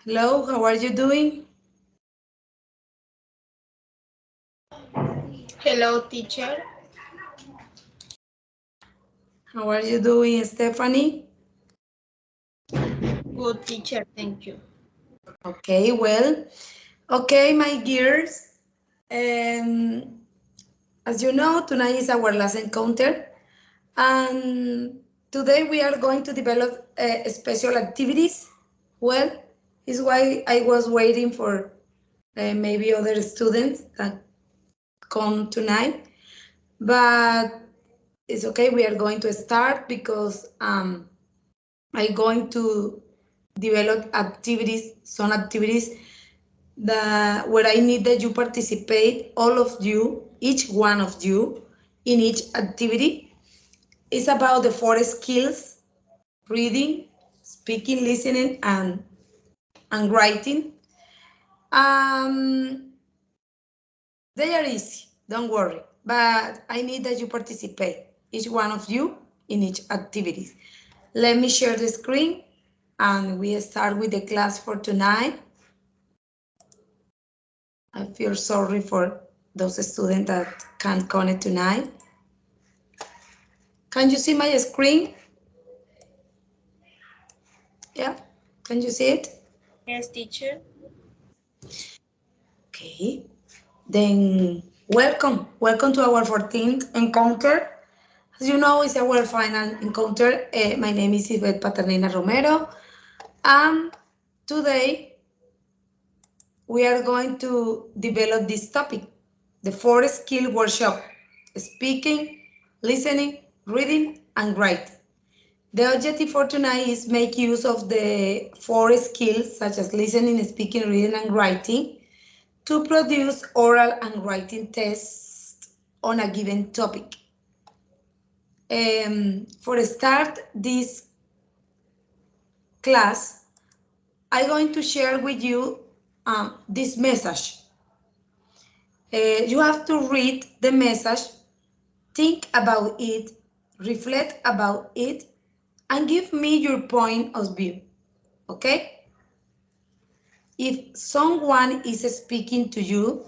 Hello, how are you doing? Hello, teacher. How are you doing, Stephanie? Good teacher, thank you. Okay, well, okay, my dears. Um, as you know, tonight is our last encounter, and today we are going to develop special activities. Well, is why I was waiting for maybe other students that come tonight, but it's okay. We are going to start because I'm going to develop activities, some activities that where I need that you participate, all of you, each one of you, in each activity. It's about the four skills: reading, speaking, listening, and writing. Um, they are easy, don't worry. But I need that you participate, each one of you, in each activity. Let me share the screen and we start with the class for tonight. I feel sorry for those students that can't connect tonight. Can you see my screen? Yeah, can you see it? Yes, teacher. Okay, then welcome to our 14th encounter. As you know, it's our final encounter. My name is Yvette Paternina Romero, and today we are going to develop this topic, the four skill workshop: speaking, listening, reading, and writing. The objective for tonight is make use of the four skills such as listening, speaking, reading, and writing to produce oral and writing tests on a given topic. For start this class, I'm going to share with you this message. You have to read the message, think about it, reflect about it, and give me your point of view. Okay? If someone is speaking to you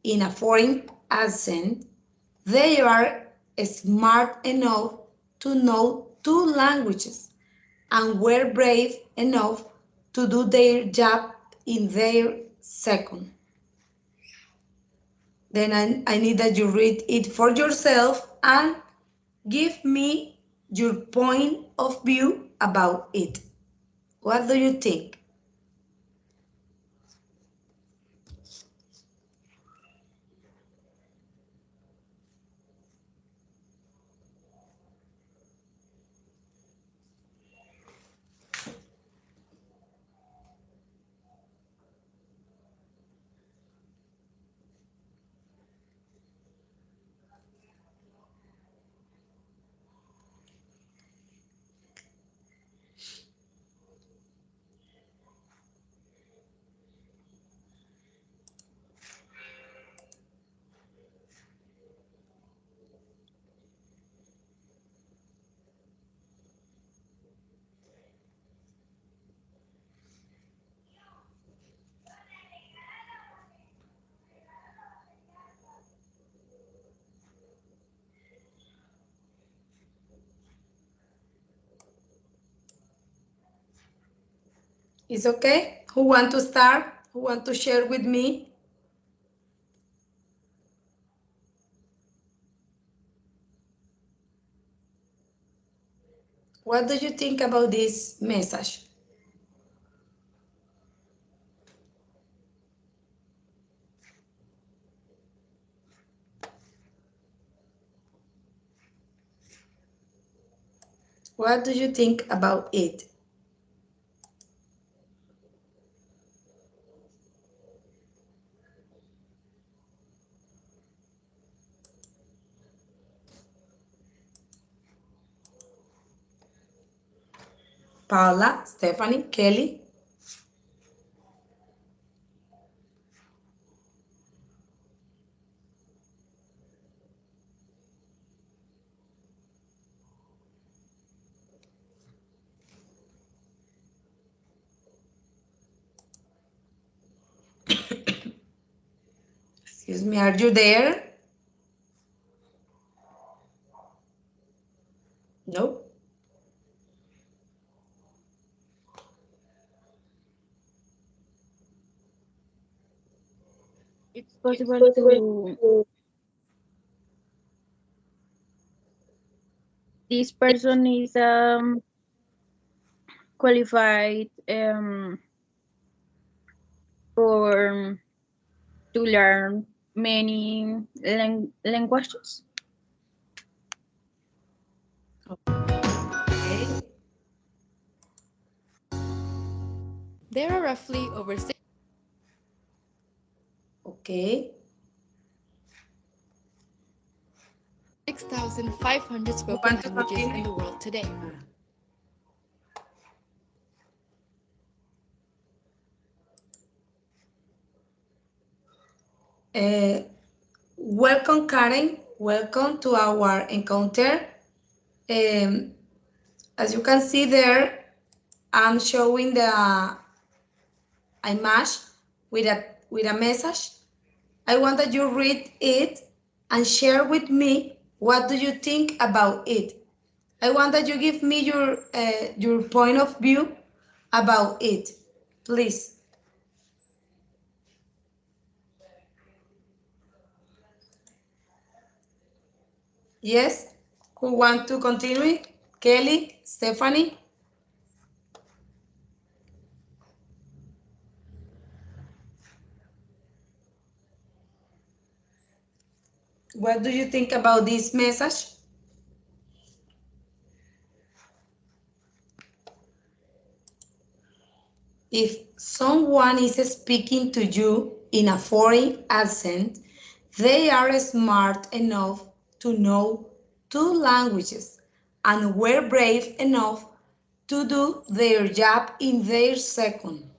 in a foreign accent, they are smart enough to know two languages and were brave enough to do their job in their second. Then I need that you read it for yourself and give me your point of view about it. What do you think? It's okay? Who want to start? Who want to share with me? What do you think about this message? What do you think about it? Paula, Stephanie, Kelly? Excuse me, are you there? No? It's possible to this person is qualified for to learn many languages. Okay. There are roughly over Okay. 6,500 You spoken want to languages in continue? the world today. Uh, Welcome, Karen. Welcome to our encounter. Um, as you can see there, I'm showing the image with a message. I want that you read it and share with me what do you think about it. I want that you give me your point of view about it, please. Yes, who want to continue? Kelly, Stephanie, what do you think about this message? If someone is speaking to you in a foreign accent, they are smart enough to know two languages and were brave enough to do their job in their second.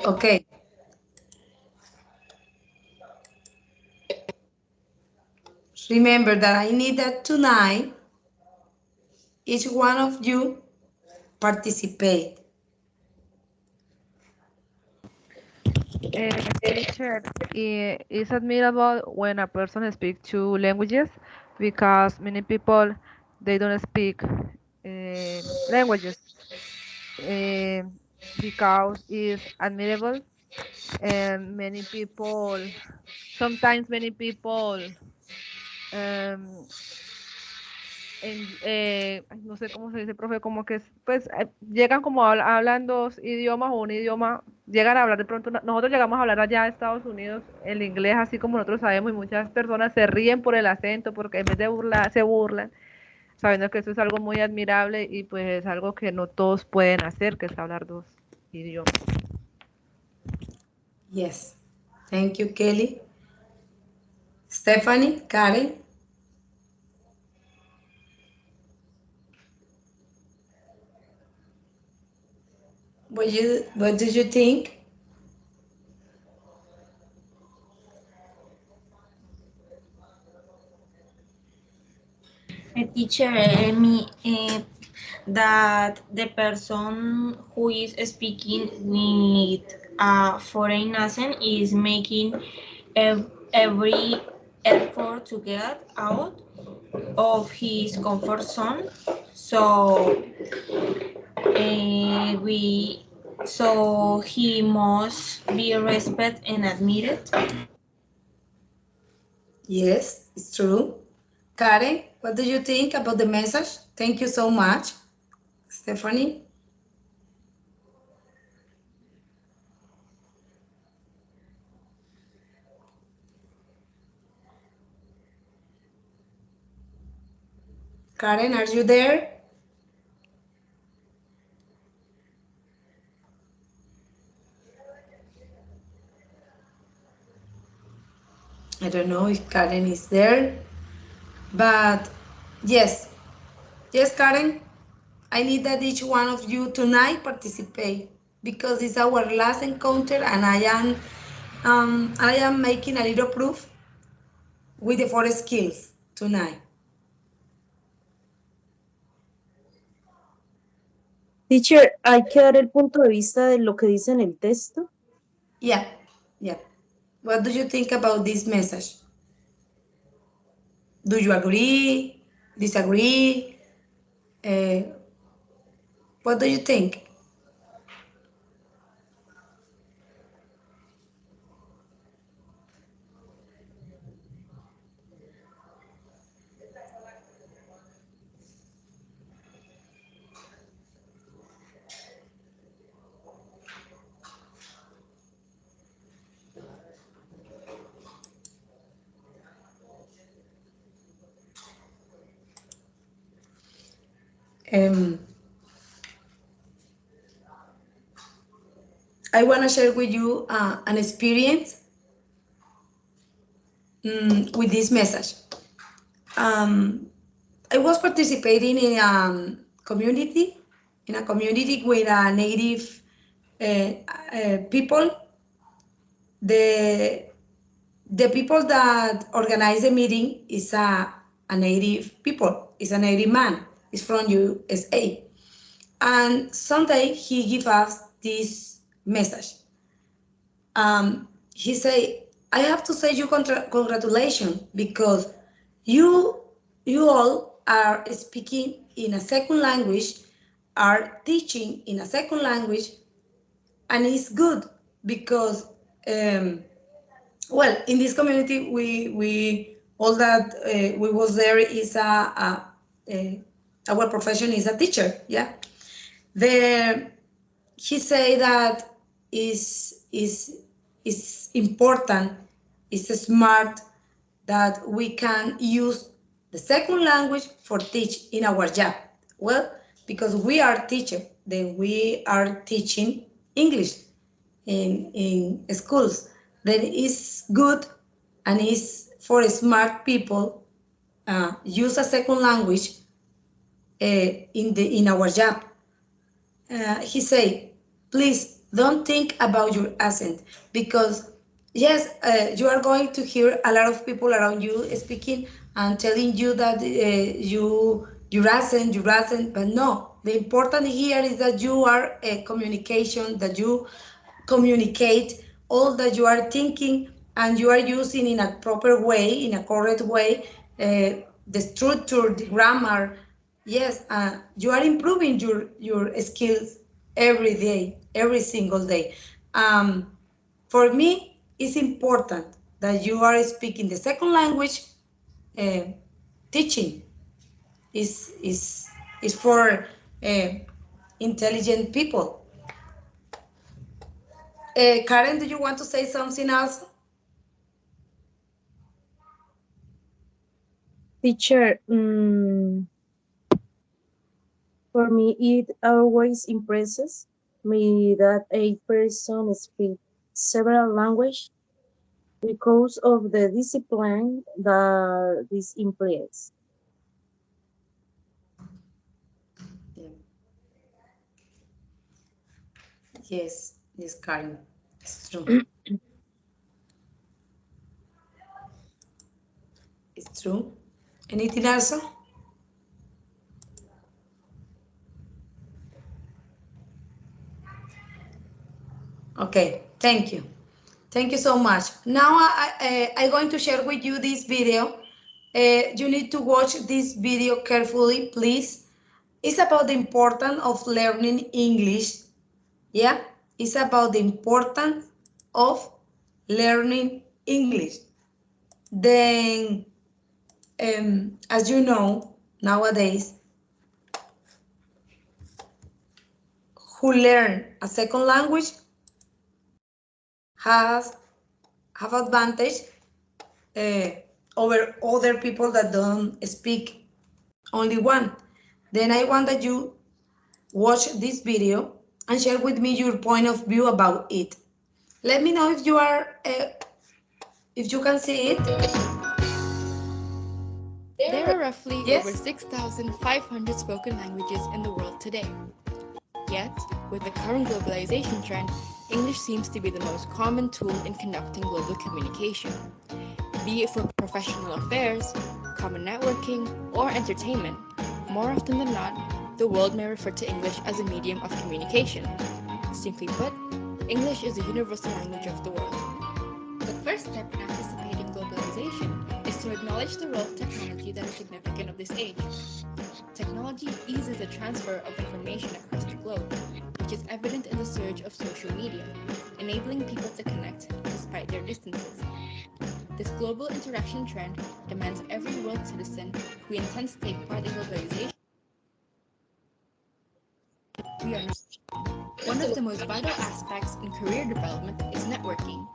Okay, remember that I need that tonight each one of you participate. Teacher, it's admirable when a person speaks two languages because many people they don't speak languages uh, because it's admirable and many people sometimes many people um, ay, no sé cómo se dice, profe, como que pues llegan como hablan dos idiomas o un idioma, llegan a hablar de pronto, nosotros llegamos a hablar allá a Estados Unidos el inglés así como nosotros sabemos y muchas personas se ríen por el acento porque en vez de burlar, se burlan, sabiendo que eso es algo muy admirable y pues es algo que no todos pueden hacer, que es hablar dos idiomas. Yes, thank you, Kelly. Stephanie, Karen, what do you think? A teacher, that the person who is speaking with a foreign accent is making every effort to get out of his comfort zone. So we so he must be respected and admitted. Yes, it's true. Karen, what do you think about the message? Thank you so much. Stephanie, Karen, are you there? I don't know if Karen is there, but yes, Yes, Karen, I need that each one of you tonight participate because it's our last encounter, and I am making a little proof with the 4 skills tonight. Teacher, hay que dar el punto de vista de lo que dice en el texto. Yeah, yeah. What do you think about this message? Do you agree? Disagree? What do you think? Um, I want to share with you an experience with this message. I was participating in a community with native people. The people that organize the meeting is a native people. Is a native man. Is from USA. And someday he give us this message. He say, I have to say you congratulations because you you all are speaking in a second language, are teaching in a second language, and it's good because well, in this community we all that we was there is our profession is a teacher. Yeah, the he say that is important, is smart that we can use the second language for teach in our job. Well, because we are teacher, then we are teaching English in schools. Then it's good and it's for smart people use a second language in our job. He say, please don't think about your accent because yes, you are going to hear a lot of people around you speaking and telling you that your accent, but no. The important here is that you are a communication, that you communicate all that you are thinking and you are using in a proper way, in a correct way, the structure, the grammar. Yes, you are improving your skills every day, every single day. For me, it's important that you are speaking the second language. Teaching is for intelligent people. Karen, do you want to say something else? Teacher, for me, it always impresses me that a person speaks several languages because of the discipline that this implies. Yeah. Yes, yes, Karen, it's true. It's true. Anything else? Okay, thank you. Thank you so much. Now I'm going to share with you this video. You need to watch this video carefully, please. It's about the importance of learning English. Yeah, it's about the importance of learning English. Then, as you know, nowadays, who learn a second language has have advantage uh, over other people that don't speak only one. Then I want that you watch this video and share with me your point of view about it. Let me know if you are if you can see it. There are roughly over Yes? 6,500 spoken languages in the world today. Yet, with the current globalization trend, English seems to be the most common tool in conducting global communication. Be it for professional affairs, common networking, or entertainment, more often than not, the world may refer to English as a medium of communication. Simply put, English is the universal language of the world. The first step in anticipating globalization is to acknowledge the role of technology that is significant of this age. Technology eases the transfer of information across the globe, which is evident in the surge of social media, enabling people to connect despite their distances. This global interaction trend demands every world citizen who intends to take part in globalization. We are one of the most vital aspects in career development is networking.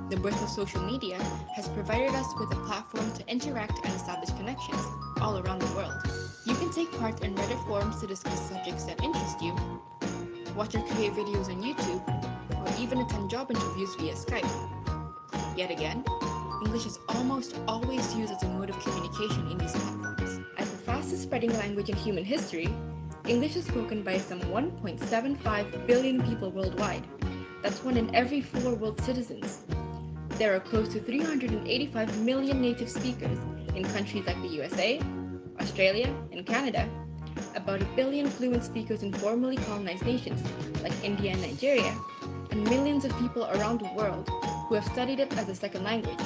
The birth of social media has provided us with a platform to interact and establish connections all around the world. You can take part in Reddit forums to discuss subjects that interest you, watch or create videos on YouTube, or even attend job interviews via Skype. Yet again, English is almost always used as a mode of communication in these platforms. As the fastest spreading language in human history, English is spoken by some 1.75 billion people worldwide. That's 1 in every 4 world citizens. There are close to 385 million native speakers in countries like the USA, Australia, and Canada, about 1 billion fluent speakers in formerly colonized nations like India and Nigeria, and millions of people around the world who have studied it as a second language.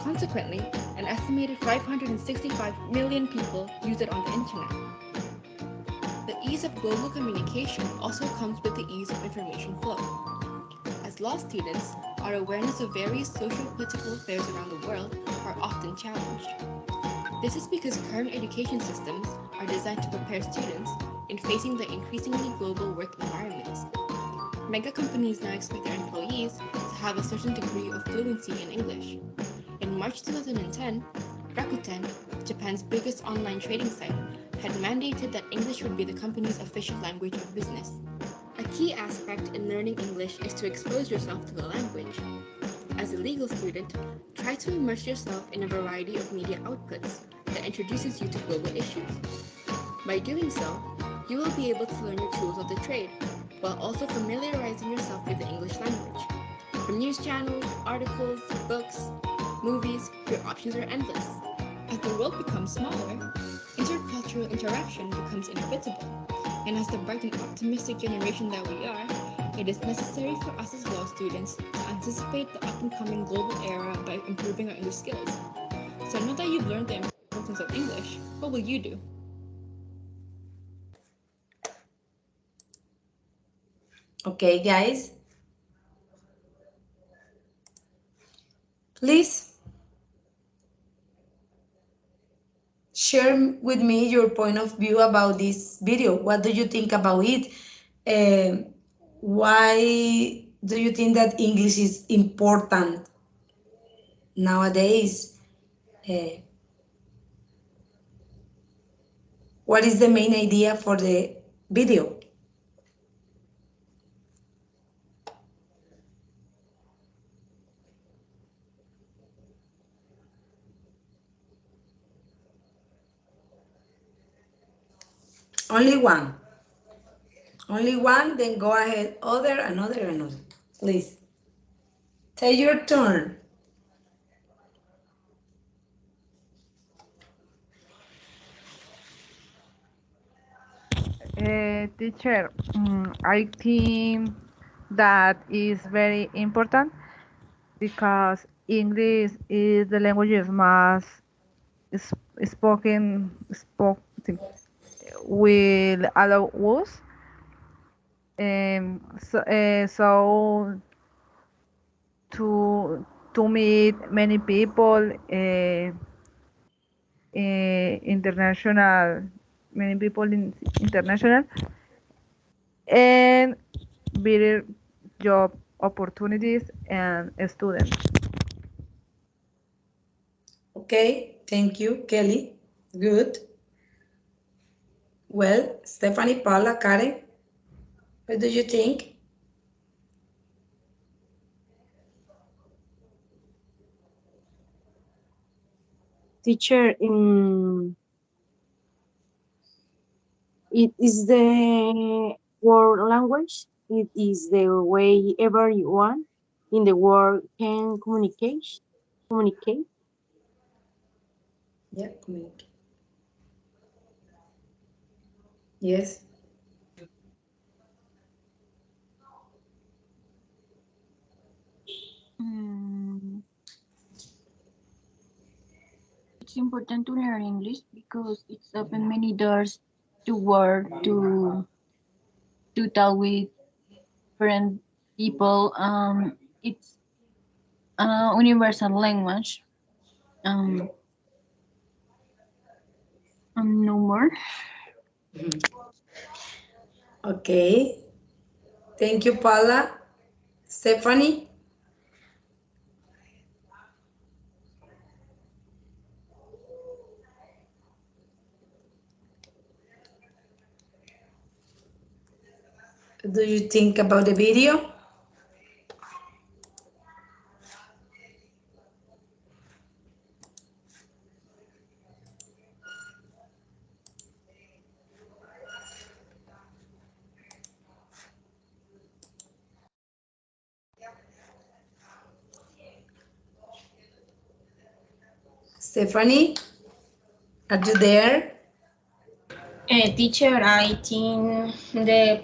Consequently, an estimated 565 million people use it on the internet. The ease of global communication also comes with the ease of information flow. As law students, our awareness of various social political affairs around the world are often challenged. This is because current education systems are designed to prepare students in facing the increasingly global work environment. Mega companies now expect their employees to have a certain degree of fluency in English. In March 2010, Rakuten, Japan's biggest online trading site, had mandated that English would be the company's official language of business. A key aspect in learning English is to expose yourself to the language. As a legal student, try to immerse yourself in a variety of media outputs that introduces you to global issues. By doing so, you will be able to learn your tools of the trade, while also familiarizing yourself with the English language. From news channels, articles, books, movies, your options are endless. As the world becomes smaller, intercultural interaction becomes inevitable. And as the bright and optimistic generation that we are, it is necessary for us as law students to anticipate the up-and-coming global era by improving our English skills. So now that you've learned the importance of English, what will you do? Okay, guys. Please share with me your point of view about this video. What do you think about it? Why do you think that English is important nowadays? What is the main idea for the video? Only one. Only one, then go ahead. Other, another. Please. Take your turn. Teacher, I think that is very important because English is the language más spoke will allow us so to meet many people international many people in international and better job opportunities and students. Okay, thank you, Kelly. Good. Well, Stephanie, Paula, Karen, what do you think? Teacher, it is the world language. It is the way everyone in the world can communicate. Communicate. Yeah, communicate. Yes. Mm, it's important to learn English because it's opened many doors to work, to talk with different people. It's a universal language. Um, no more. Okay. Thank you, Paula. Stephanie? Do you think about the video? Stephanie, are you there? Teacher, I think the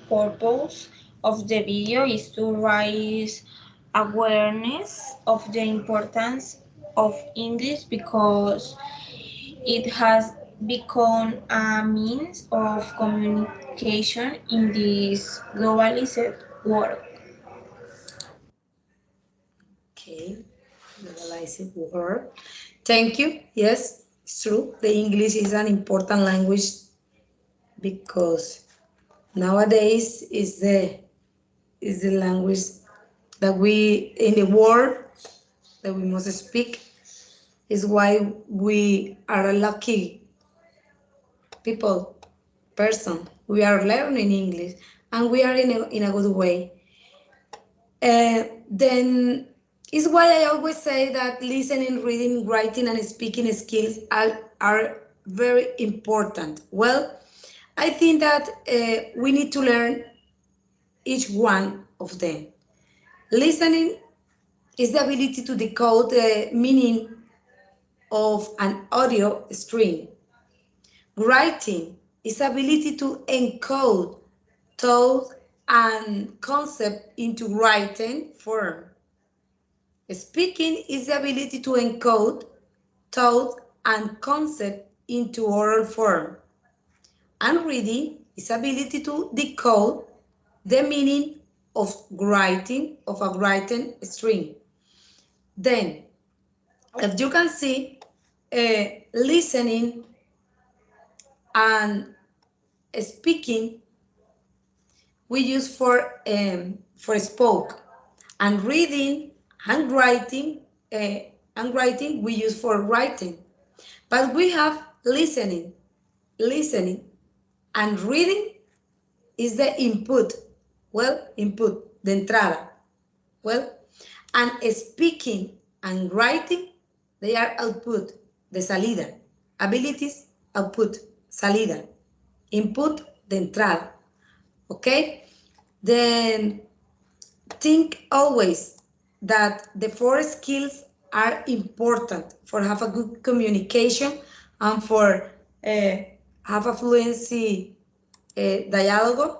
purpose of the video is to raise awareness of the importance of English because it has become a means of communication in this globalized world. Okay, globalized world. Thank you. Yes, it's true. The English is an important language because nowadays is the language that we in the world that we must speak. Is why we are a lucky people, person. We are learning English and we are in a good way. Then is why I always say that listening, reading, writing, and speaking skills are very important. Well, I think that we need to learn each one of them. Listening is the ability to decode the meaning of an audio stream. Writing is the ability to encode thought and concept into written form. Speaking is the ability to encode thought and concept into oral form. And reading is ability to decode the meaning of writing of a written string. Then, as you can see, listening and speaking we use for spoke, and reading uh, and writing we use for writing. But we have listening, and reading is the input. Well, input, de entrada. Well, and speaking and writing, they are output, de salida. Abilities, output, salida. Input, de entrada. Okay? Then think always that the four skills are important for have a good communication and for have a fluency dialogue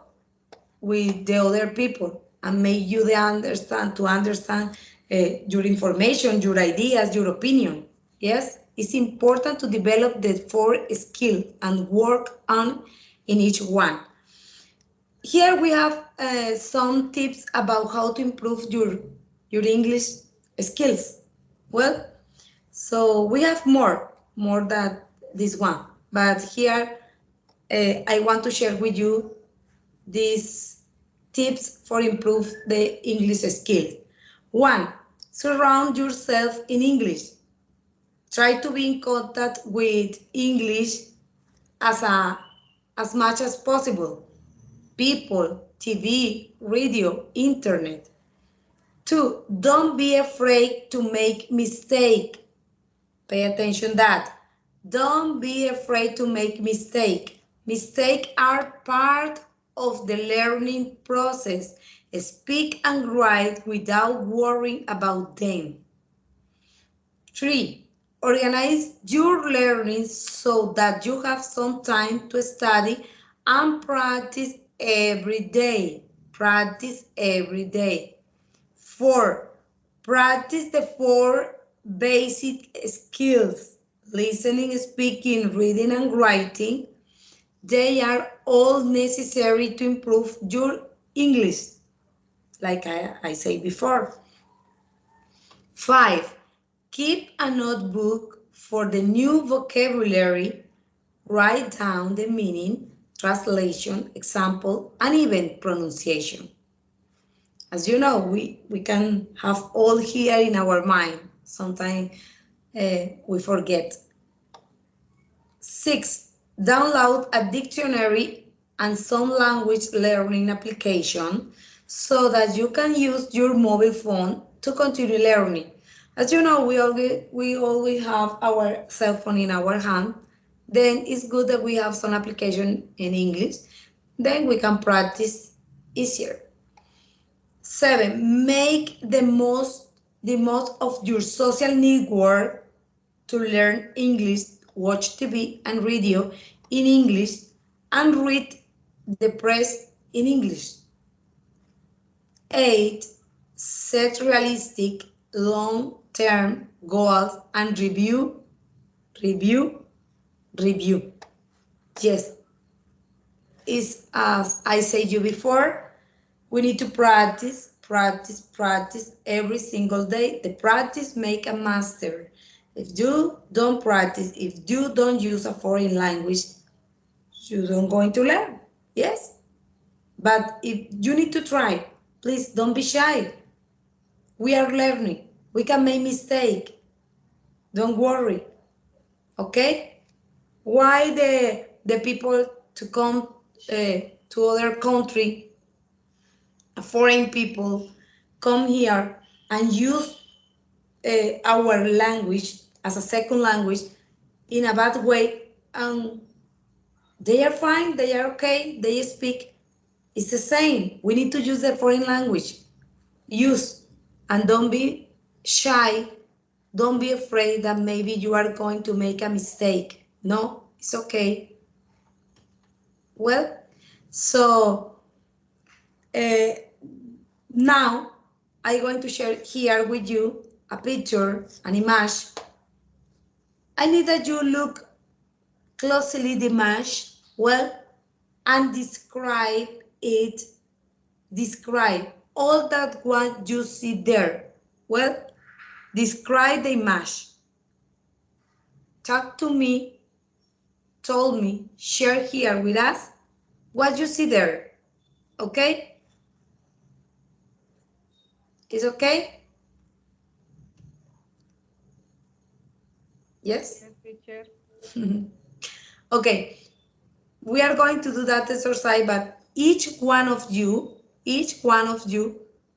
with the other people and make you to understand your information, your ideas, your opinion. Yes, it's important to develop the four skills and work on in each one. Here we have some tips about how to improve your English skills. Well, so we have more than this one, but here I want to share with you these tips for improve the English skills. One, surround yourself in English. Try to be in contact with English as a as much as possible. People, TV, radio, internet. Two, don't be afraid to make mistake. Pay attention that. Don't be afraid to make mistake. Mistakes are part of the learning process. Speak and write without worrying about them. 3. Organize your learning so that you have some time to study and practice every day. Practice every day. 4. Practice the 4 basic skills: listening, speaking, reading, and writing. They are all necessary to improve your English, like I said before. 5. Keep a notebook for the new vocabulary. Write down the meaning, translation, example, and even pronunciation. As you know, we can have all here in our mind. Sometimes we forget. 6. Download a dictionary and some language learning application so that you can use your mobile phone to continue learning. As you know, we always have our cell phone in our hand. Then it's good that we have some application in English. Then we can practice easier. 7. Make the most of your social network to learn English. Watch TV and radio in English and read the press in English. 8. Set realistic long-term goals and review, review. Yes, it's as I said you before, we need to practice, practice, practice every single day. The practice make a master. If you don't practice, if you don't use a foreign language, you don't going to learn. Yes? But if you need to try, please don't be shy. We are learning. We can make mistake. Don't worry. Okay? Why the people to come to other country, foreign people, come here and use our language as a second language in a bad way, and they are fine, they are okay, they speak. It's the same. We need to use the foreign language. Use, and don't be shy. Don't be afraid that maybe you are going to make a mistake. No, it's okay. Well, so uh, now I'm going to share here with you a picture, an image. I need that you look closely the image, well, and describe it. Describe all that what you see there. Well, describe the image. Talk to me, told me, share here with us what you see there. Okay? Is okay? Yes? Yes, teacher. Okay, we are going to do that exercise, but each one of you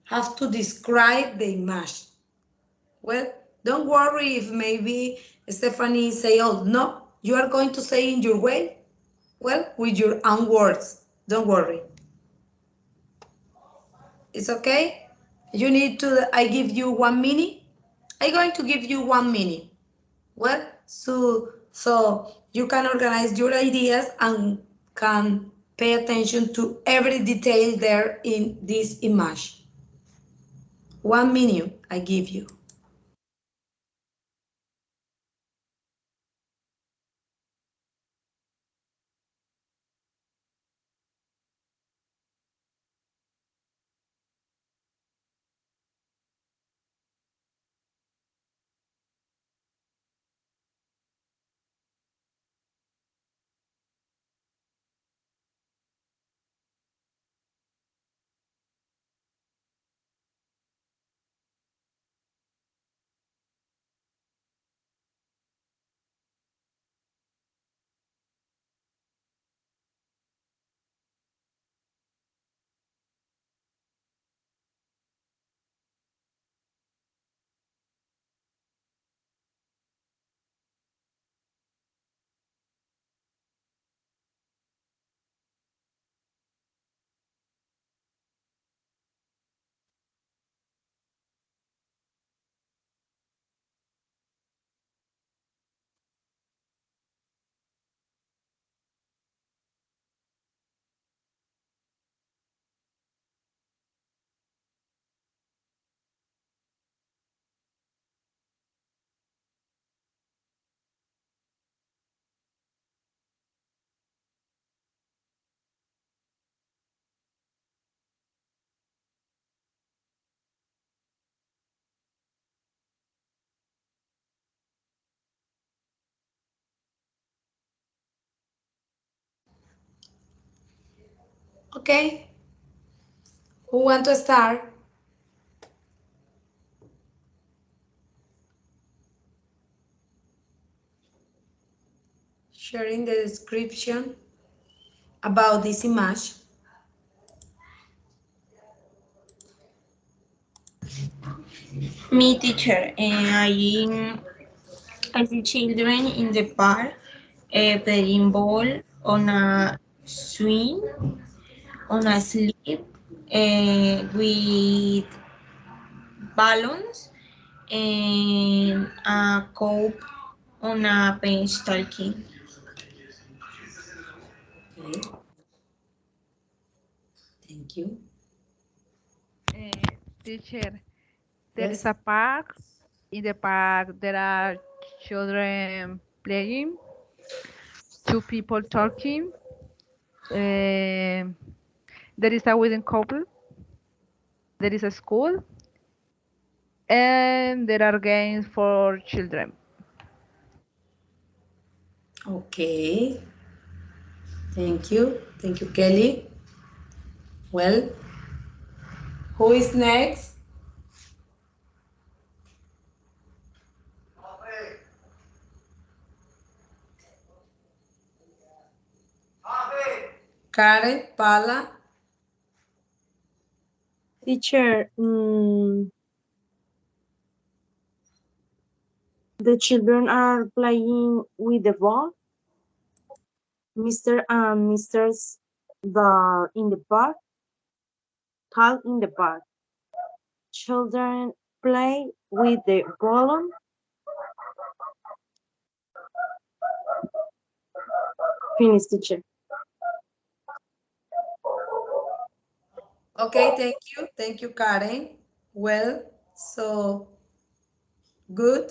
have to describe the image. Well, don't worry if maybe Stephanie say, oh, no, you are going to say in your way. Well, with your own words. Don't worry. It's okay? You need to, I give you 1 minute. I'm going to give you 1 minute. Well, so you can organize your ideas and can pay attention to every detail there in this image. 1 minute I give you. Okay. Who want to start? Sharing the description about this image. Me, teacher, I see children in the park playing ball on a swing, on a slip, with balloons and a cope on a bench talking. Okay. Thank you. Teacher, there is Yes. a park. In the park, there are children playing, two people talking. There is a wedding couple. There is a school, and there are games for children. Okay. Thank you. Thank you, Kelly. Well, who is next? Karen, Paula. Teacher, the children are playing with the ball. Mr. and Mrs. the in the park, tall in the park. Children play with the balloon. Finish, teacher. Okay, thank you. Thank you, Karen. Well, so good.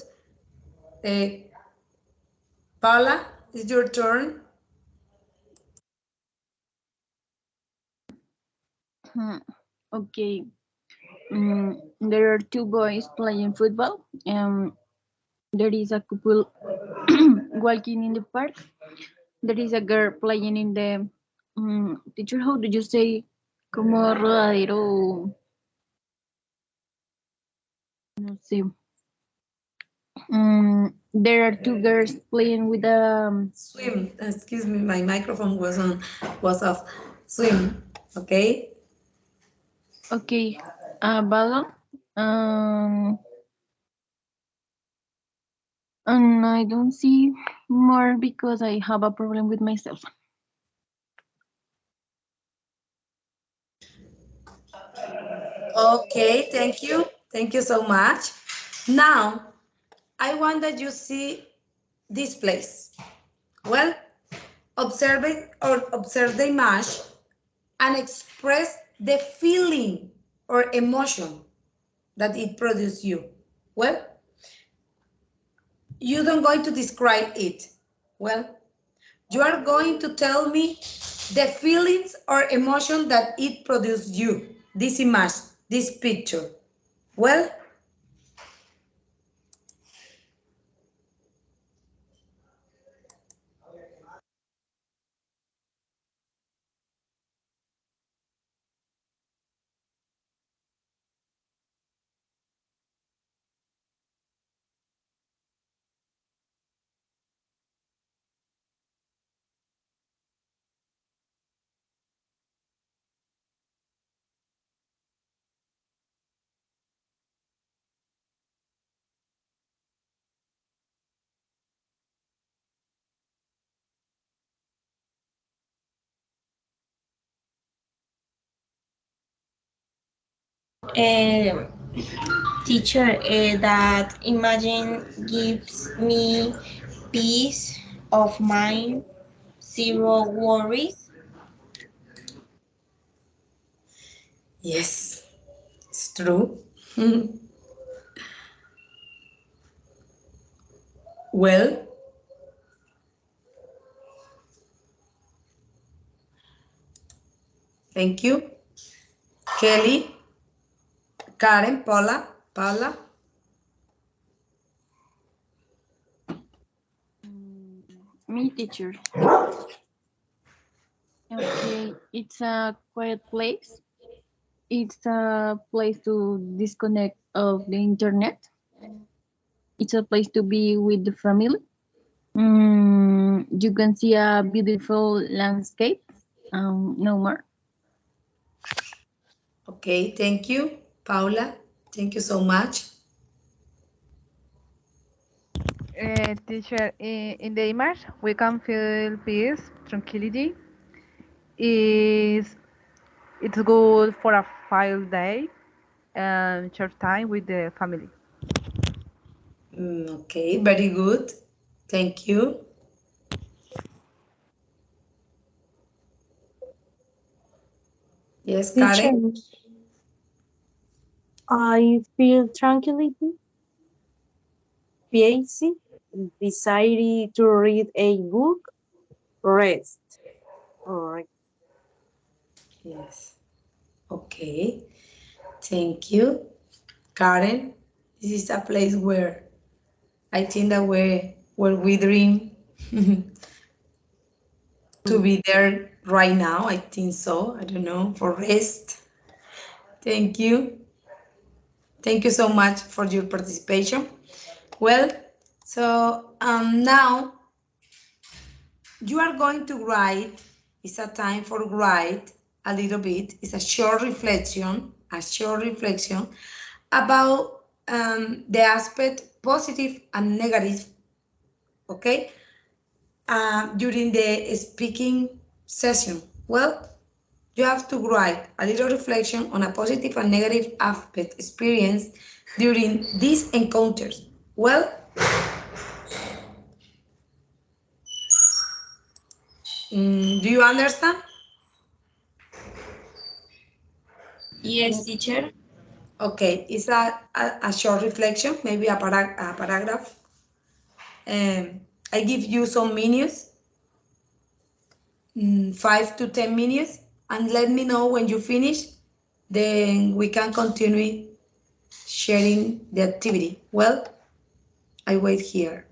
Uh, Paula, it's your turn. Okay. There are two boys playing football. There is a couple walking in the park. There is a girl playing in the teacher. How did you say? Como rodadero. No sé. There are two girls playing with a. Swim. Excuse me, my microphone was off. Swim. Okay. Okay, a ballon. Um, and I don't see more because I have a problem with myself. Okay, thank you. Thank you so much. Now, I want that you see this place. Well, observe the image and express the feeling or emotion that it produced you. Well, you don't going to describe it. Well, you are going to tell me the feelings or emotion that it produced you, this image, this picture. Well, Uh, Teacher, that imagine gives me peace of mind, zero worries. yes, it's true. Well, thank you. Kelly, Karen, Paula. Me, teacher. Okay, it's a quiet place. It's a place to disconnect of the internet. It's a place to be with the family. You can see a beautiful landscape. No more. Okay, thank you, Paula. Thank you so much. Teacher, in the image, we can feel peace, tranquility. Is it's good for a 5 day and short time with the family. Okay, very good. Thank you. Yes, Teacher, Karen. I feel tranquility, peace, desire to read a book, rest. All right. Yes. Okay. Thank you, Karen. This is a place where I think that where we dream to be there right now. I think so. I don't know, for rest. Thank you. Thank you so much for your participation. Well, so now you are going to write. It's a time for write a little bit. It's a short reflection about the aspect positive and negative, okay, during the speaking session. Well, you have to write a little reflection on a positive and negative aspect experience during these encounters. Well, do you understand? Yes, teacher. Okay, it's a short reflection, maybe a paragraph. I give you some minutes, 5 to 10 minutes, and let me know when you finish. Then we can continue sharing the activity. Well, I wait here.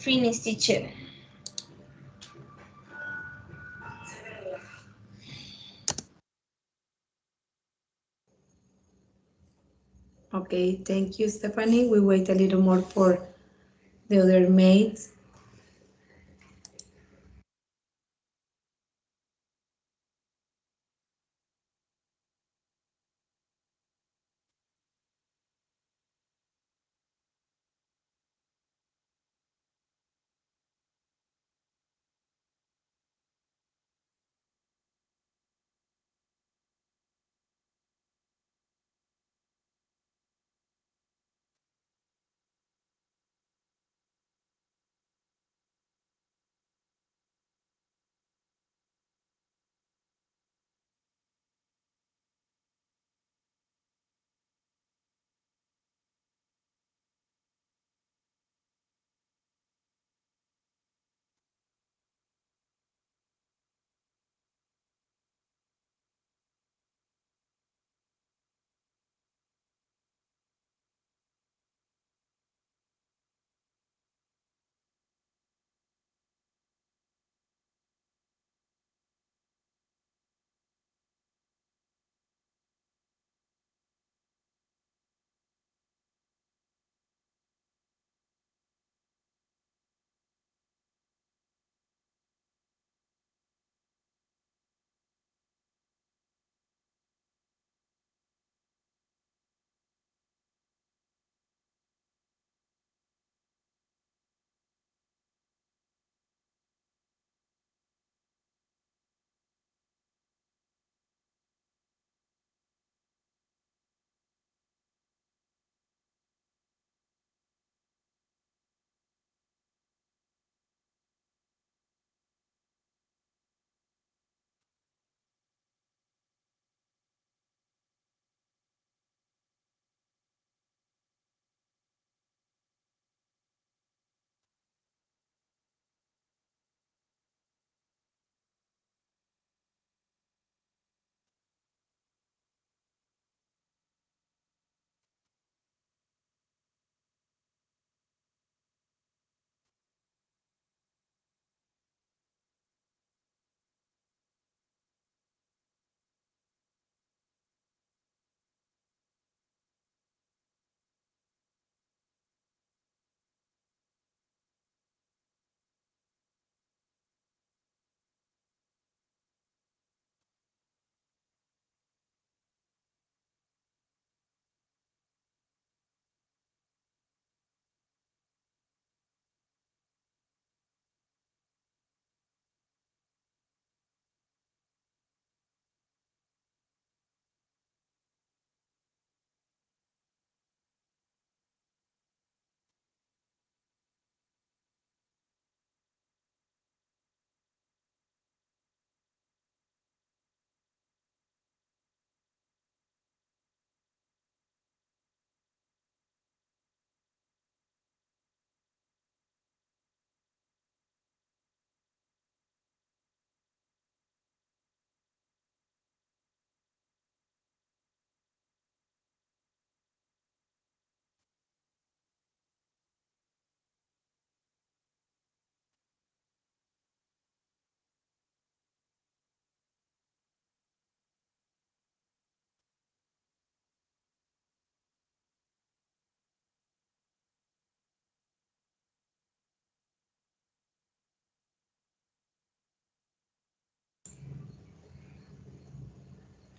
Finish, teacher. Okay, thank you, Stephanie. We wait a little more for the other mates.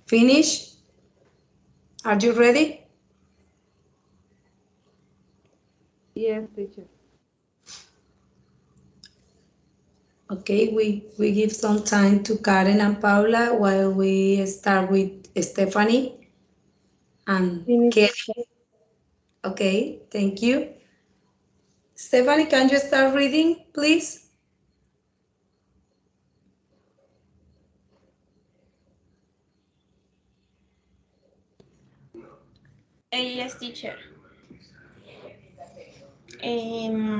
Finish? Are you ready? Yes, teacher. Okay, we give some time to Karen and Paula while we start with Stephanie and Finish, Kelly. Okay, thank you. Stephanie, can you start reading, please? Yes, teacher. Um,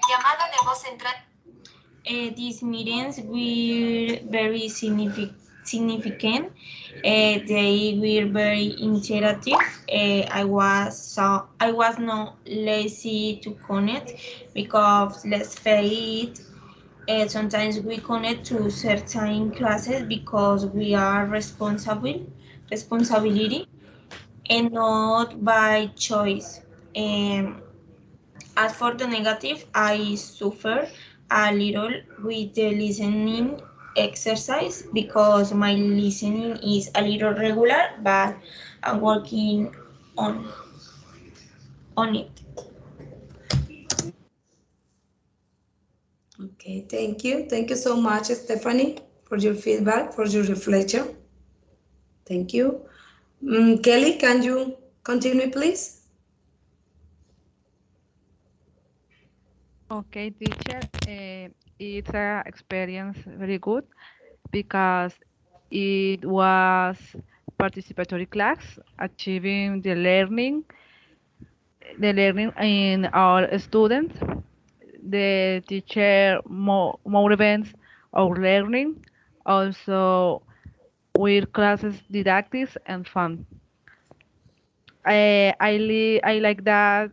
Llamada de voz central. these meetings were very significant They were very interactive. I was not lazy to connect because let's face it, sometimes we connect to certain classes because we are responsibility and not by choice. Um, as for the negative, I suffer a little with the listening exercise because my listening is a little regular, but I'm working on on it. Okay, thank you. Thank you so much, Stephanie, for your feedback, for your reflection. Thank you. Kelly, can you continue, please? Okay, teacher, it's a experience very good because it was participatory class, achieving the learning in our students. The teacher motivates our learning, also with classes didactics and fun. I like that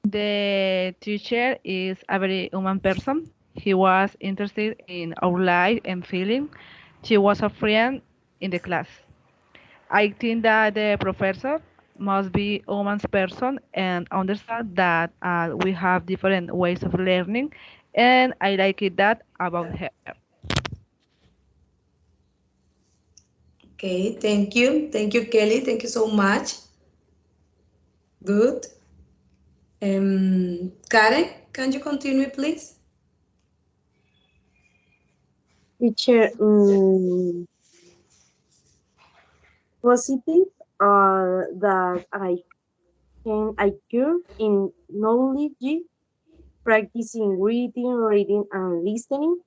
the teacher is a very human person. He was interested in our life and feeling. She was a friend in the class. I think that the professor must be a human's person and understand that we have different ways of learning, and I like it that about her. Okay, thank you. Thank you, Kelly. Thank you so much. Good. Karen, can you continue, please? Teacher, positive that I cure in knowledge, practicing reading, and listening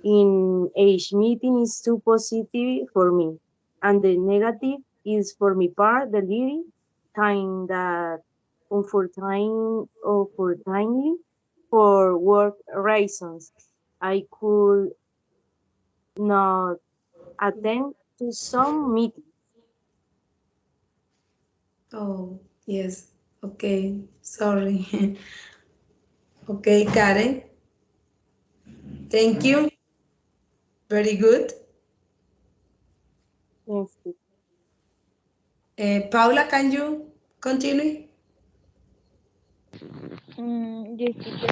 in each meeting is too positive for me. And the negative is for me part, the leading time that unfortunately for work reasons, I could not attend to some meetings. Oh, yes. Okay, sorry. Okay, Karen, thank you. Very good. Yes, Paula, can you continue? Yes, teacher.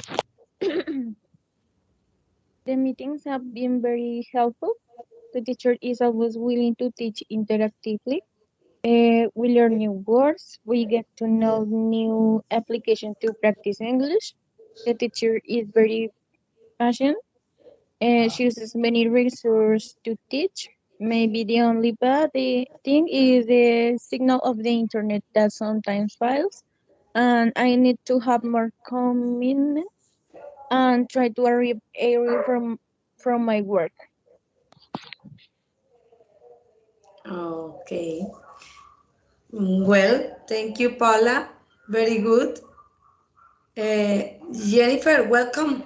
The meetings have been very helpful. The teacher is always willing to teach interactively. We learn new words. We get to know new applications to practice English. The teacher is very passionate. She uses many resources to teach. Maybe the only thing is the signal of the internet that sometimes fails. And I need to have more commitment and try to arrive early from my work. Okay. Well, thank you, Paula. Very good. Jennifer, welcome.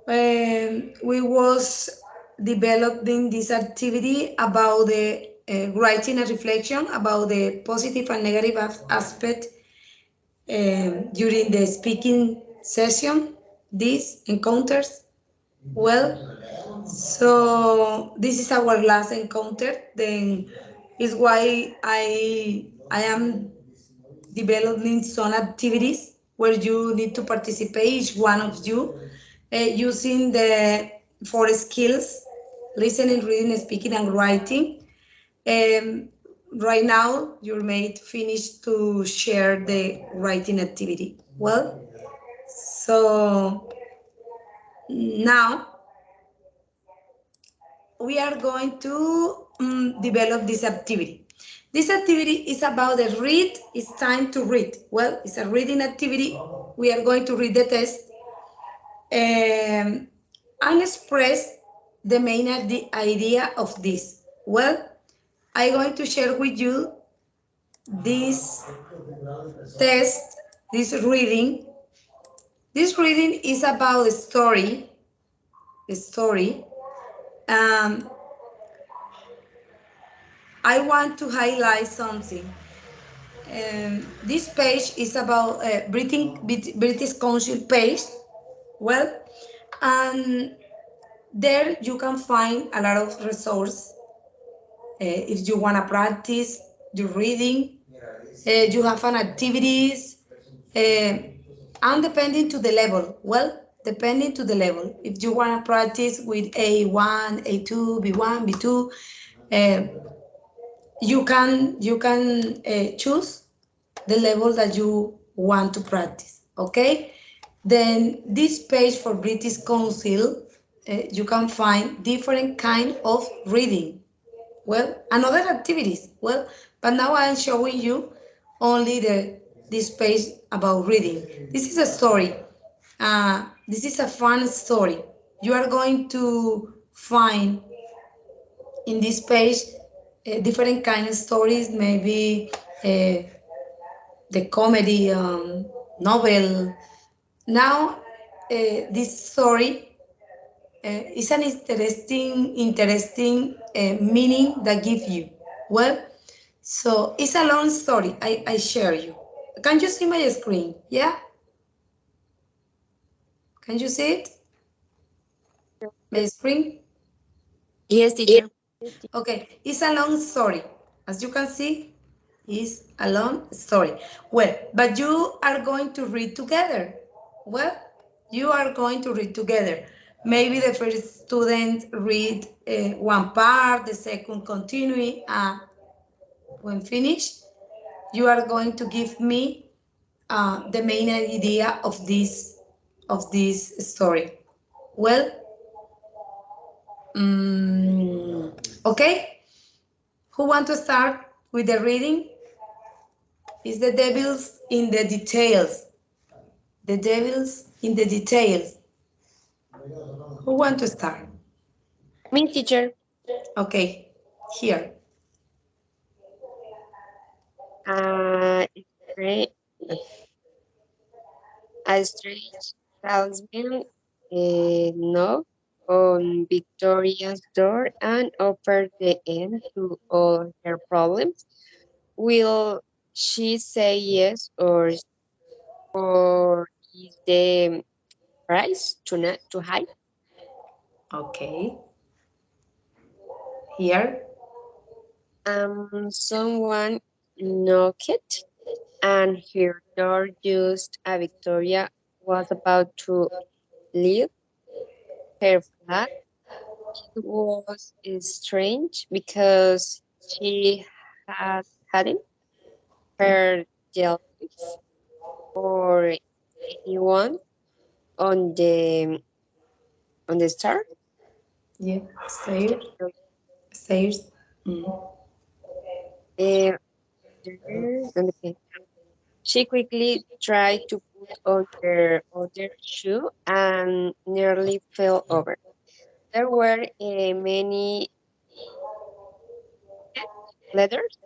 We was developing this activity about the writing a reflection about the positive and negative aspect during the speaking session, these encounters. Well, so this is our last encounter. Then is why I am developing some activities where you need to participate, each one of you, using the four skills: listening, reading, speaking, and writing. Um, right now, your mate finished to share the writing activity. Well, so now we are going to develop this activity. This activity is about the read. It's time to read. Well, it's a reading activity. We are going to read the text and express the main idea of this. Well, I'm going to share with you this test, this reading. This reading is about a story, a story. Um, I want to highlight something. This page is about British Council page. Well, and there you can find a lot of resource. If you want to practice your reading, you have an activities, and depending to the level. Well, depending to the level. If you want to practice with A1, A2, B1, B2, uh, you can choose the level that you want to practice. Okay. Then this page for British Council, you can find different kind of reading, well, and other activities. Well, but now I'm showing you only this page about reading. This is a story. This is a fun story. You are going to find in this page different kind of stories, maybe uh, the comedy novel. Now, this story is an interesting meaning that give you. Well, so it's a long story. I share you. Can you see my screen? Yeah? Can you see it? My screen? Yes, teacher. Okay, it's a long story. As you can see, it's a long story. Well, but you are going to read together. Well, you are going to read together. Maybe the first student read one part, the second continue. When finished, you are going to give me the main idea of this story. Well, okay. Who want to start with the reading? Is the devils in the details. The devils in the details. Who want to start? Me, teacher. Okay, here. Uh, stra- a strange salesman knocked on Victoria's door and offered the end to all her problems. Will she say yes, or is the price too high? Okay, here. Someone knocked, and her door just as Victoria was about to leave her flat. It was strange because she hadn't heard jellies or anyone on the star. Yeah, stairs. Stairs. Mm. Uh, there- She quickly tried to put on her other shoe and nearly fell over. There were many letters,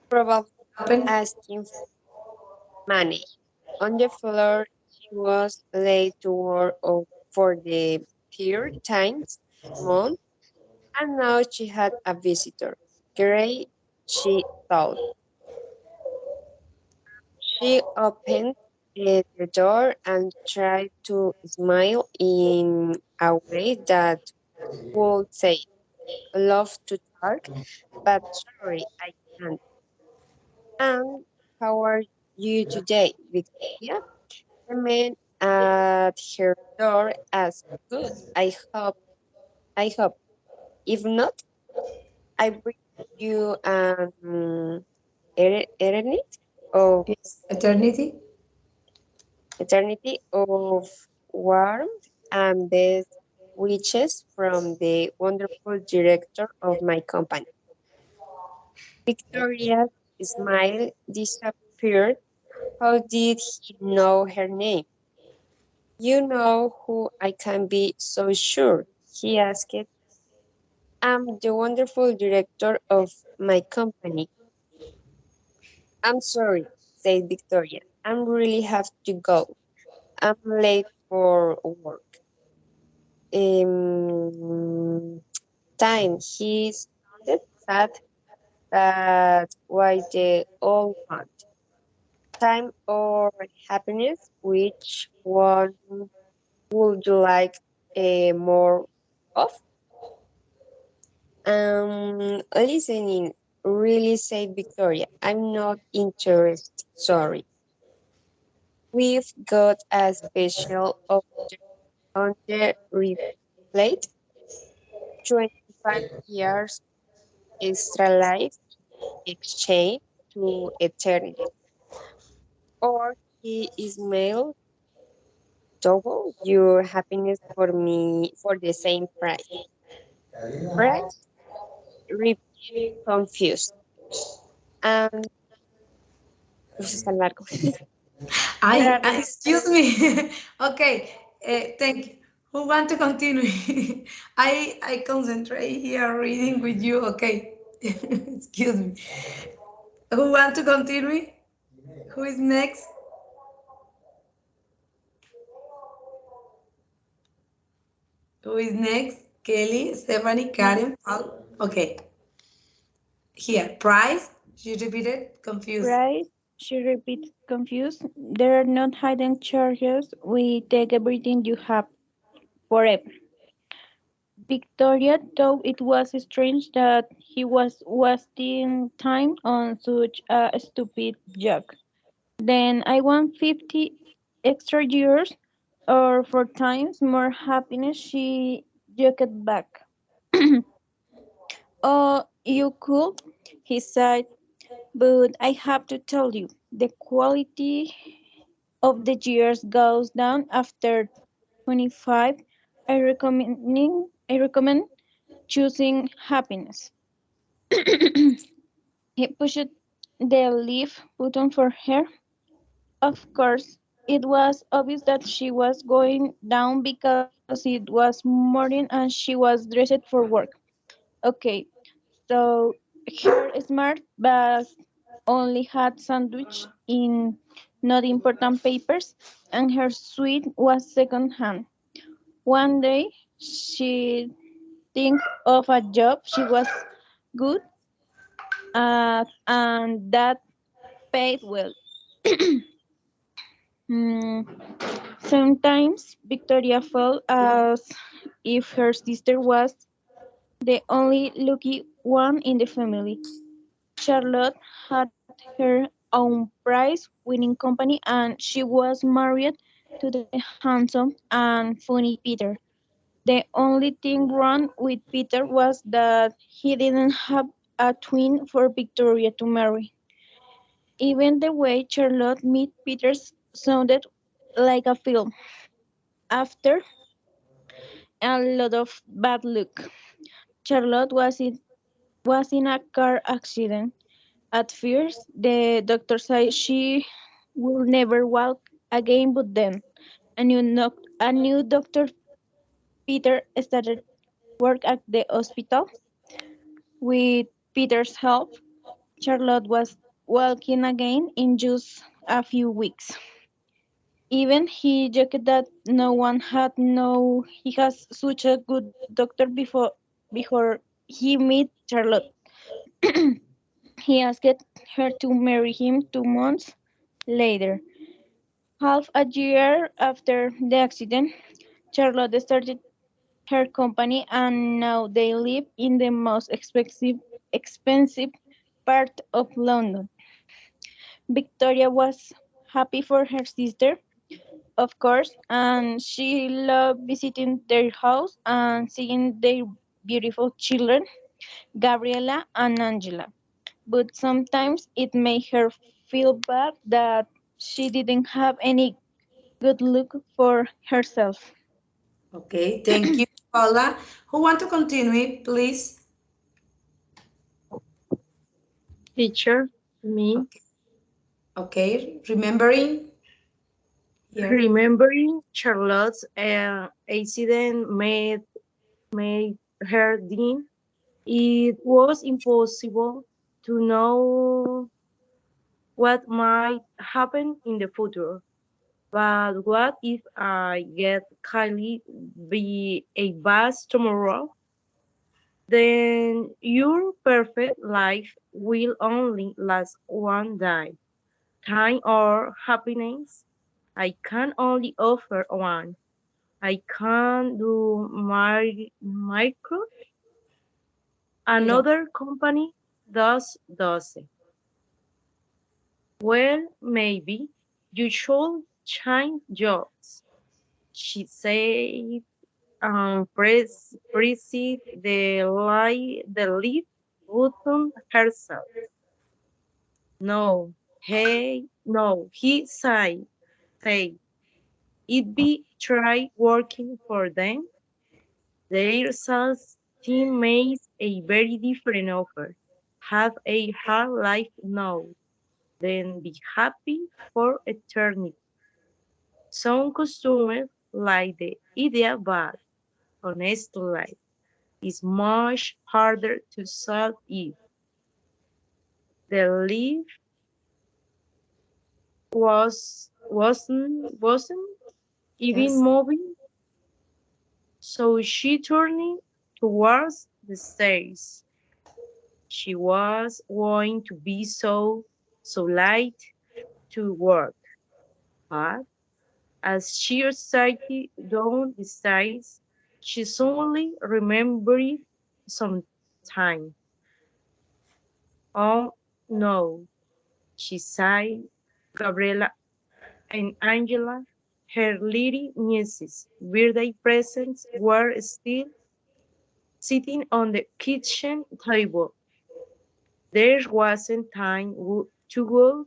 probably Open. asking for money. On the floor, she was laid to work for the third time this month, and now she had a visitor. Great, she thought. She opened the door and tried to smile in a way that would say, love to talk, but sorry, I can't. And how are you today, Victoria? The man at her door asked, good, I hope. If not, I bring you an eternity of Yes, eternity. eternity of warmth and best wishes from the wonderful director of my company. Victoria's smile disappeared. How did he know her name? You know who I can be so sure, he asked. I'm the wonderful director of my company. I'm sorry, said Victoria. I really have to go. I'm late for work. Um, time, he sounded sad. That's why they all want time or happiness. Which one would you like more of? Listening, really said Victoria. I'm not interested. Sorry. We've got a special object on the plate. 25 years extra life exchange to eternity. Or he is male double your happiness for me for the same price. Price? Repeat confused. And pues está largo. There are Excuse me. Okay, thank you. Who want to continue? I concentrate here reading with you. Okay, excuse me. Who want to continue? Who is next? Who is next? Kelly, Stephanie, Me. Karen, Paul. Okay, here. Price. She repeated. Confused. Right? She repeats, confused. There are not hidden charges. We take everything you have forever. Victoria thought it was strange that he was wasting time on such a stupid joke. Then I want 50 extra years or 4 times more happiness, she joked back. Oh, you could, he said, but I have to tell you, the quality of the years goes down after 25. I recommend choosing happiness. He pushed the leave button for her. Of course, it was obvious that she was going down because it was morning and she was dressed for work. Okay, so her smart bag only had sandwich in not important papers, and her suite was second hand. One day, she think of a job she was good at and that paid well. Hmm, sometimes Victoria felt as if her sister was the only lucky one in the family. Charlotte had her own prize-winning company and she was married to the handsome and funny Peter. The only thing wrong with Peter was that he didn't have a twin for Victoria to marry. Even the way Charlotte met Peter sounded like a film. After a lot of bad luck, Charlotte was in a car accident. At first, the doctor said she will never walk again, but then a new doctor, Peter, started work at the hospital. With Peter's help, Charlotte was walking again in just a few weeks. Even he joked that no one had known he has such a good doctor before he met Charlotte. He asked her to marry him 2 months later. Half a year after the accident, Charlotte started her company and now they live in the most expensive part of London. Victoria was happy for her sister, of course, and she loved visiting their house and seeing their beautiful children, Gabriela and Angela. But sometimes it made her feel bad that she didn't have any good look for herself. Okay, thank you, Paula. Who want to continue, please? Teacher, me, Okay, okay. Remembering here. remembering Charlotte's accident made her dean. It was impossible to know what might happen in the future. But what if I get Kylie be a bus tomorrow? then your perfect life will only last one day. Time or happiness? I can only offer one. I can do micro. Yeah. Another company does. Well, maybe you should change jobs. She said, press the leave button herself. No, hey, no, say, it be try working for them. Their sales team makes a very different offer. Have a hard life now, then be happy for eternity. Some customers like the idea, but honestly, it's much harder to sell it. The leaf wasn't even Yes. moving, so she turned towards the stairs. She was going to be so light to work, but as she started down the stairs, she suddenly remembered something. Oh no, she sighed. Gabriela and Angela, her little nieces' birthday presents were still sitting on the kitchen table. There wasn't time to go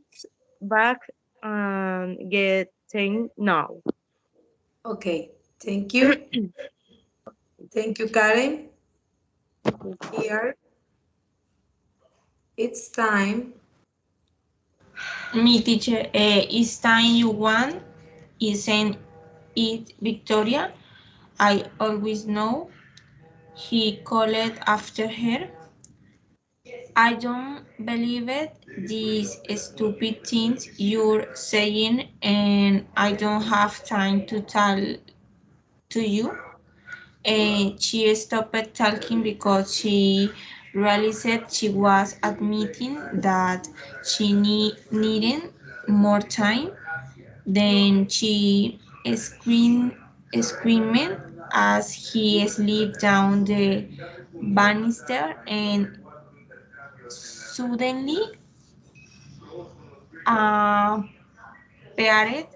back and get them now. Okay. Thank you. Thank you, Karen. Here, it's time. Me teacher, it's time you want, isn't it, Victoria? I always know. He called after her. I don't believe it. These stupid things you're saying, and I don't have time to tell to you. And she stopped talking because she realized she was admitting that she needed more time. Then she screamed as he slipped down the banister and suddenly appeared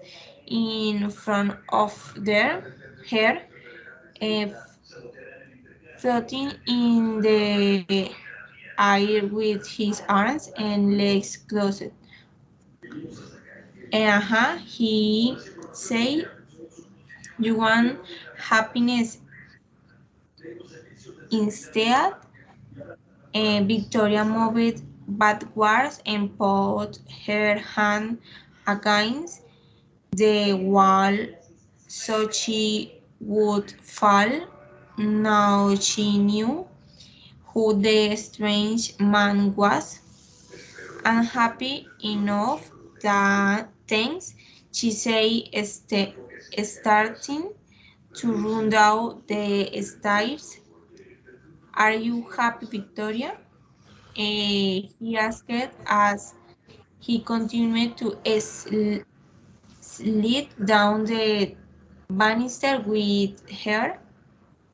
in front of her, uh, floating in the air with his arms and legs closed. He said, "You want happiness instead?" And Victoria moved backwards and put her hand against the wall so she would fall. Now she knew who the strange man was. Unhappy enough that thanks, she said, starting to run down the stairs. Are you happy, Victoria? He asked as he continued to slid down the banister with her.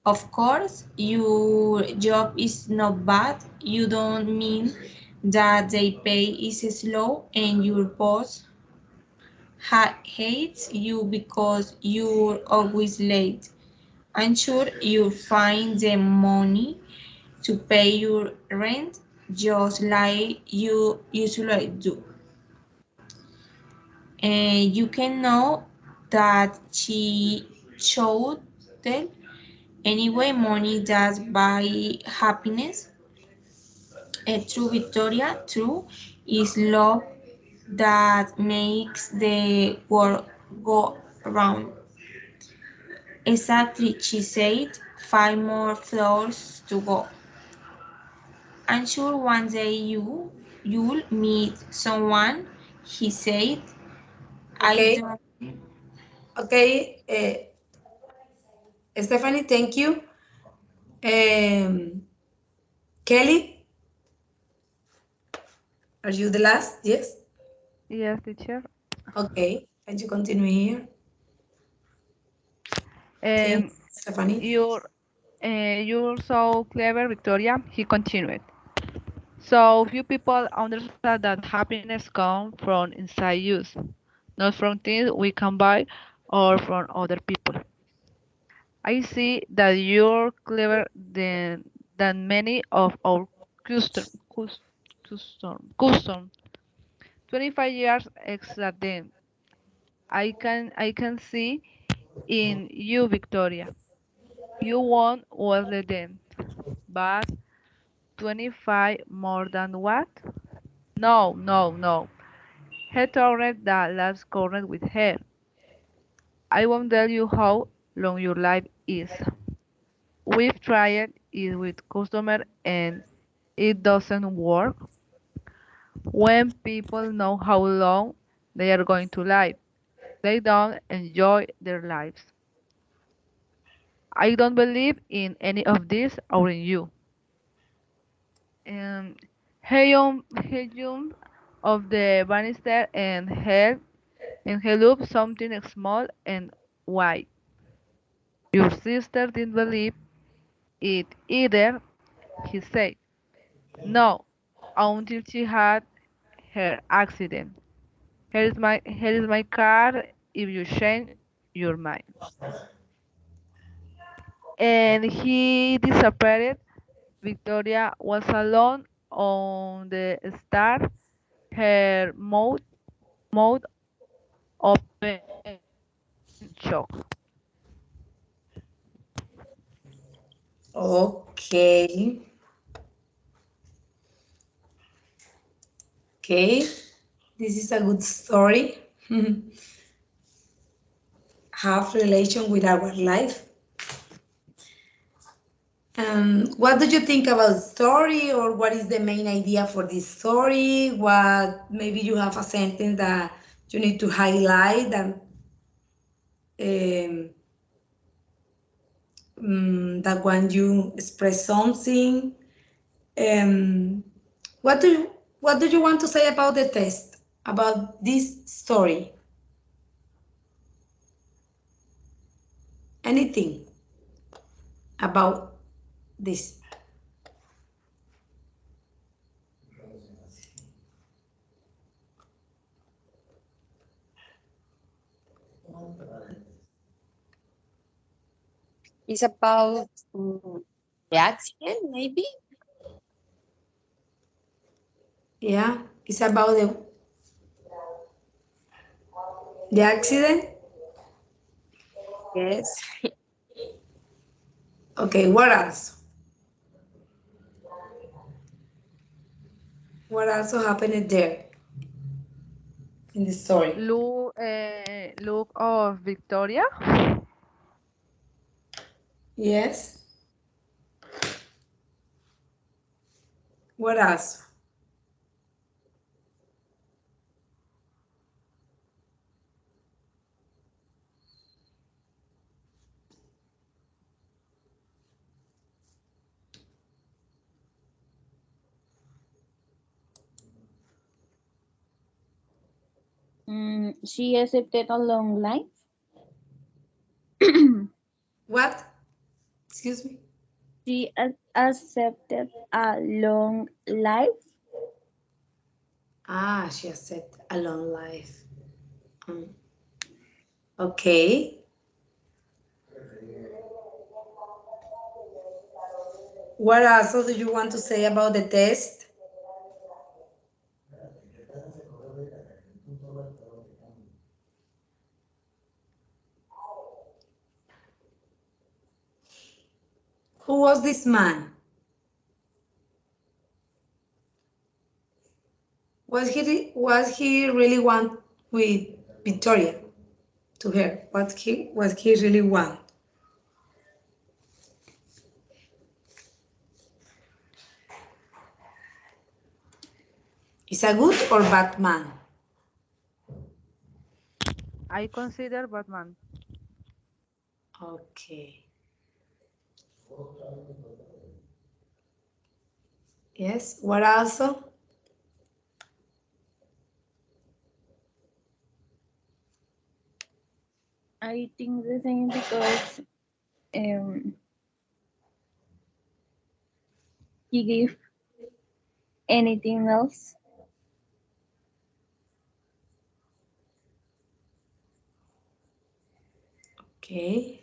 Of course, your job is not bad. You don't mean that they pay is slow and your boss hates you because you're always late. I'm sure you'll find the money to pay your rent just like you usually do. And you can know that she showed that anyway money does buy happiness. A true Victoria, true, is love that makes the world go round. Exactly, she said, 5 more floors to go. I'm sure one day you'll meet someone, he said. I Okay. don't. Okay. Stephanie, thank you. Um, Kelly, are you the last? Yes? Yes, teacher. Okay. Can you continue here? Um, Thanks, Stephanie. you're so clever, Victoria. He continued. So few people understand that happiness comes from inside you, not from things we can buy or from other people. I see that you're clever than many of our custom, custom. 25 years extra then. I can see in you, Victoria. You won well then, but 25 more than what? No, no, no. He turned the last corner with her. I won't tell you how long your life is. We've tried it with customer and it doesn't work. When people know how long they are going to live, they don't enjoy their lives. I don't believe in any of this or in you. Um, Hyun of the banister and held up something small and white. Your sister didn't believe it either, he said. No, until she had her accident. Here is my card if you change your mind. And he disappeared. Victoria was alone on the star, her mouth open shock. Okay. Okay. This is a good story. Have relation with our life. What do you think about the story, or what is the main idea for this story? What maybe you have a sentence that you need to highlight um, that when you express something. Um, what do you want to say about the test, about this story? Anything about this? It's about the accident, maybe? Yeah, it's about the accident. Yes. Okay, what else? What also happened there in the story? Look of Victoria. Yes. What else? She accepted a long life. What? Excuse me. She accepted a long life. Ah, she has said a long life. Mm, okay. What else do you want to say about the test? Who was this man? Was he really want with Victoria to her? What he really want? Is a good or bad man? I consider Batman. Okay. Yes, what also? I think the same because um, he gave anything else. Okay.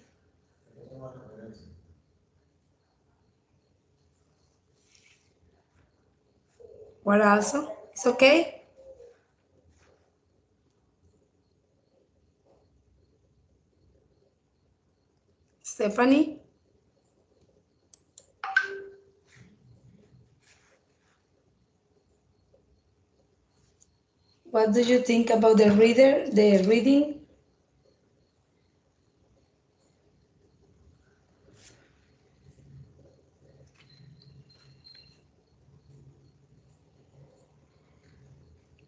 What also? It's okay? Stephanie? What do you think about the reading?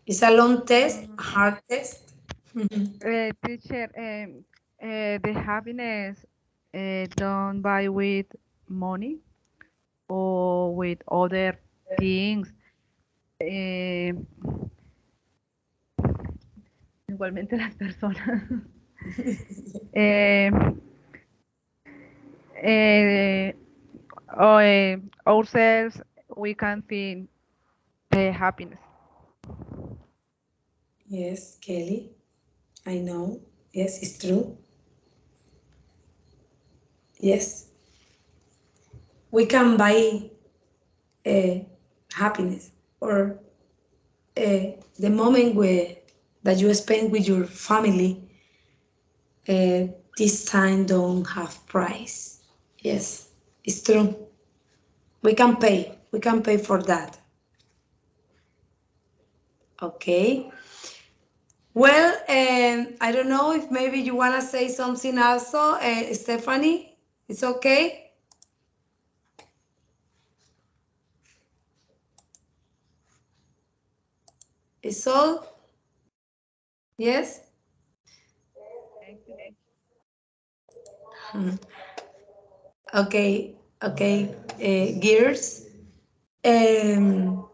It's a long test, a hard test. Teacher, the happiness don't buy with money o with other things. Eh, igualmente las personas. Eh, eh, Ourselves, we can feel happiness. Yes, Kelly, I know. Yes, it's true. Yes, we can buy uh, happiness or the moment that you spend with your family. This time don't have price. Yes, it's true. We can pay. We can pay for that. Okay. Well, I don't know if maybe you want to say something also, Stephanie. It's okay. It's all. Yes. Thank you. Okay. Okay. Gears. Um,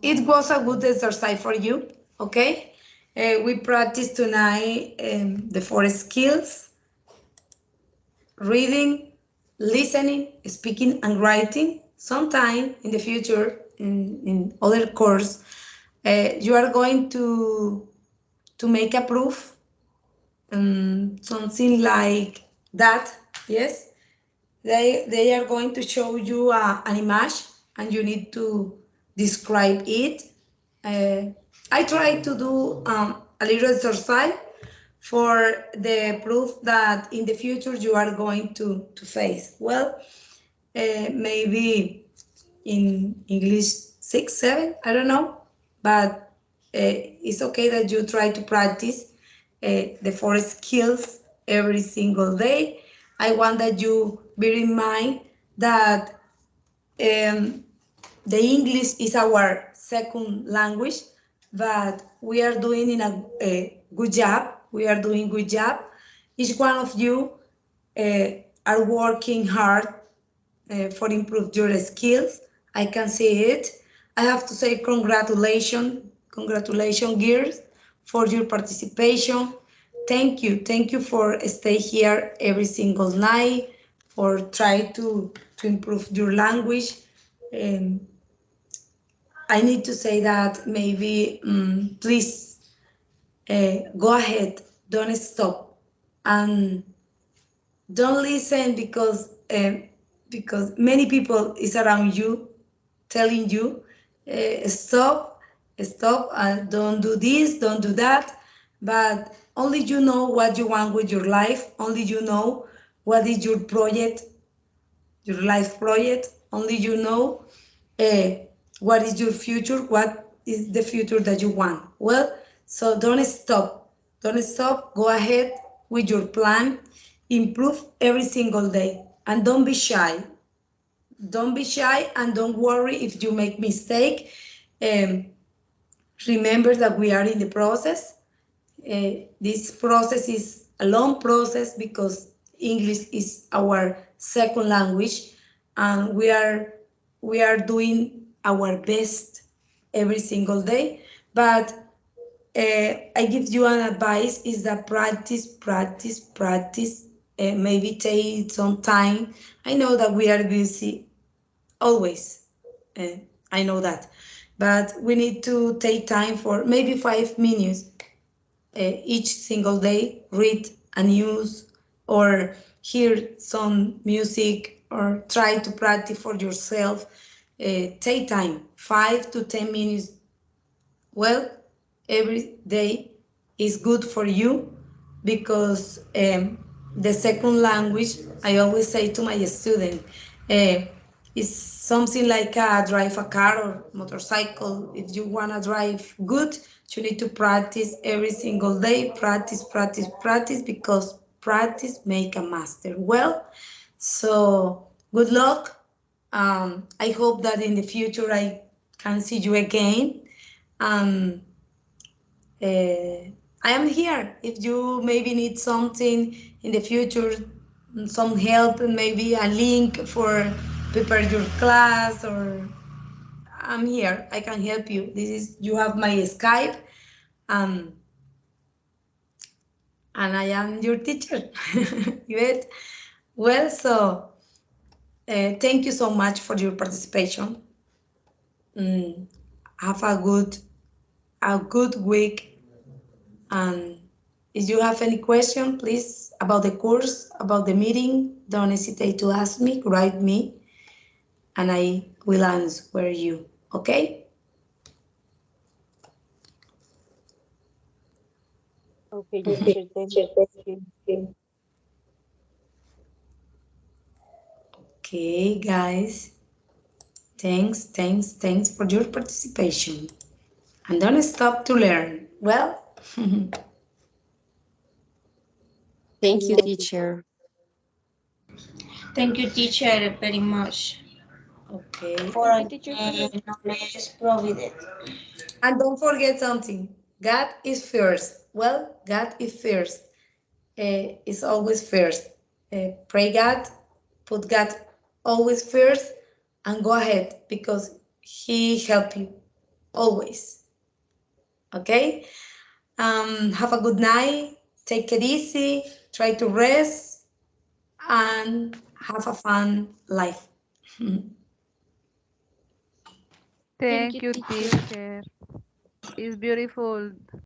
it was a good exercise for you. Okay. We practiced tonight the four skills: reading, listening, speaking, and writing. Sometime in the future, in other course, you are going to make a proof, something like that. Yes, they are going to show you an image, and you need to describe it. Uh, I try to do a little exercise for the proof that in the future you are going to face. Well, maybe in English 6, 7, I don't know, but it's okay that you try to practice the four skills every single day. I want that you bear in mind that um, the English is our second language, but we are doing in a good job. We are doing good job. Each one of you are working hard for improve your skills. I can see it. I have to say congratulations, girls, for your participation. Thank you for stay here every single night, for try to improve your language. Um, I need to say that maybe please go ahead, don't stop, and don't listen because many people is around you telling you stop, stop, don't do this, don't do that, but only you know what you want with your life. Only you know what is your project, your life project. Only you know uh, what is your future, what is the future that you want. Well, so don't stop, go ahead with your plan, improve every single day, and don't be shy. Don't be shy and don't worry if you make mistake. um, Remember that we are in the process. This process is a long process because English is our second language, and we are doing our best every single day. But I give you an advice is that practice, practice, practice. Maybe take some time. I know that we are busy always. Uh, I know that, but we need to take time for maybe 5 minutes each single day. Read a news or hear some music or try to practice for yourself. Take time, 5 to 10 minutes. Well, every day is good for you because the second language, I always say to my student, uh, is something like drive a car or motorcycle. If you want to drive good, you need to practice every single day. Practice, practice, practice, because practice make a master. Well, so good luck. I hope that in the future I can see you again. Um, I am here. If you maybe need something in the future, some help, maybe a link for prepare your class, or I'm here. I can help you. This is you have my Skype, um, and I am your teacher. Good. Well, so thank you so much for your participation. Mm, have a good week. And if you have any question, please, about the course, about the meeting, don't hesitate to ask me, write me, and I will answer you. Okay? Okay, teacher, thank you. Okay, guys. Thanks, thanks, thanks for your participation. And don't stop to learn. Well, Thank Good you, night, teacher. teacher. Thank you, teacher, very much okay. for Thank you, teacher, for your the knowledge provided. And don't forget something. God is first. Well, God is first. Is always first. Pray God, put God always first, and go ahead because He help you always. Okay. Have a good night. Take it easy. Try to rest and have a fun life. thank Thank you, you, teacher. teacher. It's beautiful